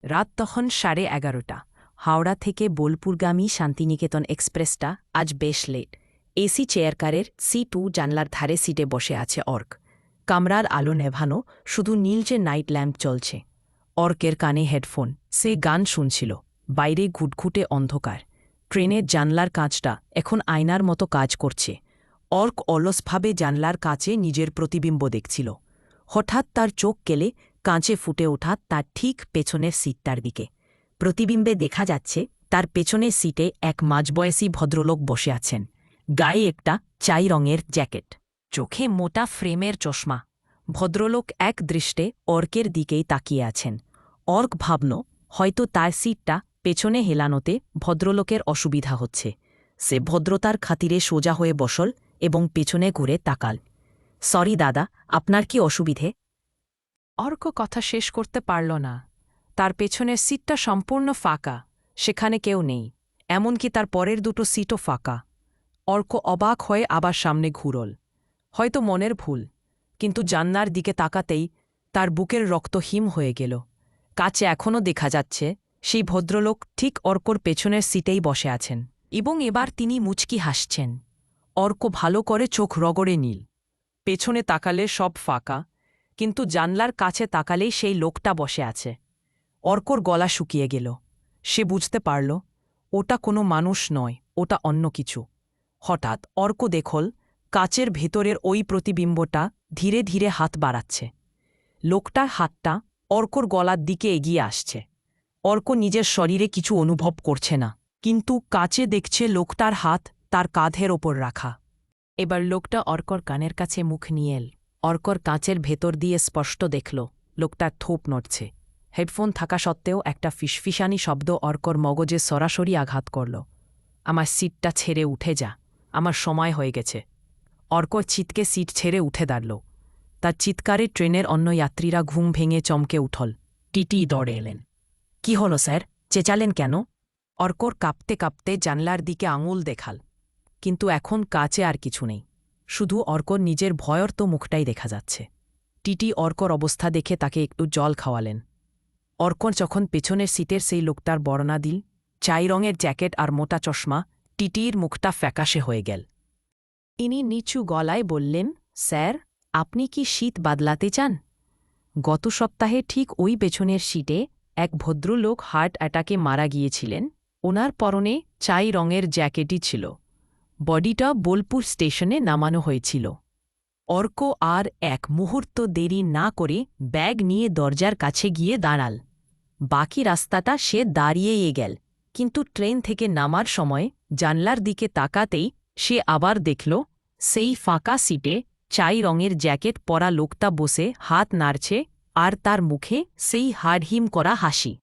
রাত তখন 11:30। হাওড়া থেকে বোলপুরগামী শান্তিনিকেতন এক্সপ্রেসটা আজ বেশ লেট। এসি চেয়ারকারের C2 জানলার ধারে সিটে বসে আছে অর্ক। কামরার আলো নেভানো, শুধু নীলচে নাইট ল্যাম্প চলছে। অর্কের কানে হেডফোন, সে গান শুনছিল। বাইরে ঘুটঘুটে অন্ধকার। ট্রেনের জানলার কাঁচটা এখন আয়নার মতো কাজ করছে। অর্ক অলসভাবে জানলার কাছে নিজের প্রতিবিম্ব দেখছিল। হঠাৎ তার চোখ কেলে কাঁচে ফুটে ওঠা তার ঠিক পেছনের সিটটার দিকে। প্রতিবিম্বে দেখা যাচ্ছে তার পেছনের সিটে এক মাঝবয়সী ভদ্রলোক বসে আছেন। গায়ে একটা চাই রঙের জ্যাকেট, চোখে মোটা ফ্রেমের চশমা। ভদ্রলোক এক দৃষ্টে অর্কের দিকেই তাকিয়ে আছেন। অর্ক ভাবল, হয়তো তার সিটটা পেছনে হেলানোতে ভদ্রলোকের অসুবিধা হচ্ছে। সে ভদ্রতার খাতিরে সোজা হয়ে বসল এবং পেছনে ঘুরে তাকাল। সরি দাদা, আপনার কি অসুবিধে? অর্ক কথা শেষ করতে পারল না। তার পেছনের সিটটা সম্পূর্ণ ফাঁকা, সেখানে কেউ নেই। এমনকি তার পরের দুটো সিটও ফাঁকা। অর্ক অবাক হয়ে আবার সামনে ঘুরল। হয়তো মনের ভুল, কিন্তু জান্নার দিকে তাকাতেই তার বুকের রক্ত হিম হয়ে গেল। কাছে এখনও দেখা যাচ্ছে সেই ভদ্রলোক ঠিক অর্কর পেছনের সিটেই বসে আছেন, এবং এবার তিনি মুচকি হাসছেন। অর্ক ভালো করে চোখ রগড়ে নিল। পেছনে তাকালে সব ফাঁকা, কিন্তু জানলার কাছে তাকালেই সেই লোকটা বসে আছে। অর্কর গলা শুকিয়ে গেল। সে বুঝতে পারল ওটা কোনো মানুষ নয়, ওটা অন্য কিছু। হঠাৎ অর্ক দেখল কাচের ভেতরের ওই প্রতিবিম্বটা ধীরে ধীরে হাত বাড়াচ্ছে। লোকটার হাতটা অর্কর গলার দিকে এগিয়ে আসছে। অর্ক নিজের শরীরে কিছু অনুভব করছে না, কিন্তু কাচে দেখছে লোকটার হাত তার কাঁধের ওপর রাখা। এবার লোকটা অর্কর কানের কাছে মুখ নিয়ে এল। অর্কর কাঁচের ভেতর দিয়ে স্পষ্ট দেখল লোকটার থোপ নড়ছে। হেডফোন থাকা সত্ত্বেও একটা ফিসফিসানি শব্দ অর্কর মগজে সরাসরি আঘাত করল। আমার সিটটা ছেড়ে উঠে যা, আমার সময় হয়ে গেছে। অর্কর চিৎকে সিট ছেড়ে উঠে দাঁড়ল। তার চিৎকারে ট্রেনের অন্য যাত্রীরা ঘুম ভেঙে চমকে উঠল। টিটি দৌড়ে এলেন। কি হলো স্যার, চেঁচালেন কেন? অর্কর কাঁপতে কাঁপতে জানলার দিকে আঙুল দেখাল, কিন্তু এখন কাছে আর কিছু নেই, শুধু অর্কর নিজের ভয়র্ত মুখটাই দেখা যাচ্ছে। টিটি অর্কর অবস্থা দেখে তাকে একটু জল খাওয়ালেন। অর্কর যখন পেছনের সিটের সেই লোকটার বর্ণনা দিল, চাই রঙের জ্যাকেট আর মোটা চশমা, টিটির মুখটা ফ্যাকাশে হয়ে গেল। ইনি নিচু গলায় বললেন, স্যার, আপনি কি শীত বাদলাতে চান? গত সপ্তাহে ঠিক ওই পেছনের সিটে এক ভদ্রলোক হার্ট অ্যাটাকে মারা গিয়েছিলেন। ওনার পরনে চাই রঙের জ্যাকেটই ছিল। বডিটা বোলপুর স্টেশনে নামানো হয়েছিল। অর্ক আর এক মুহূর্ত দেরি না করে ব্যাগ নিয়ে দরজার কাছে গিয়ে দাঁড়াল। বাকি রাস্তাটা সে দাঁড়িয়েই গেল, কিন্তু ট্রেন থেকে নামার সময় জানলার দিকে তাকাতেই সে আবার দেখল সেই ফাঁকা সিটে চাই রঙের জ্যাকেট পরা লোকটা বসে হাত নাড়ছে, আর তার মুখে সেই হাড়হিম করা হাসি।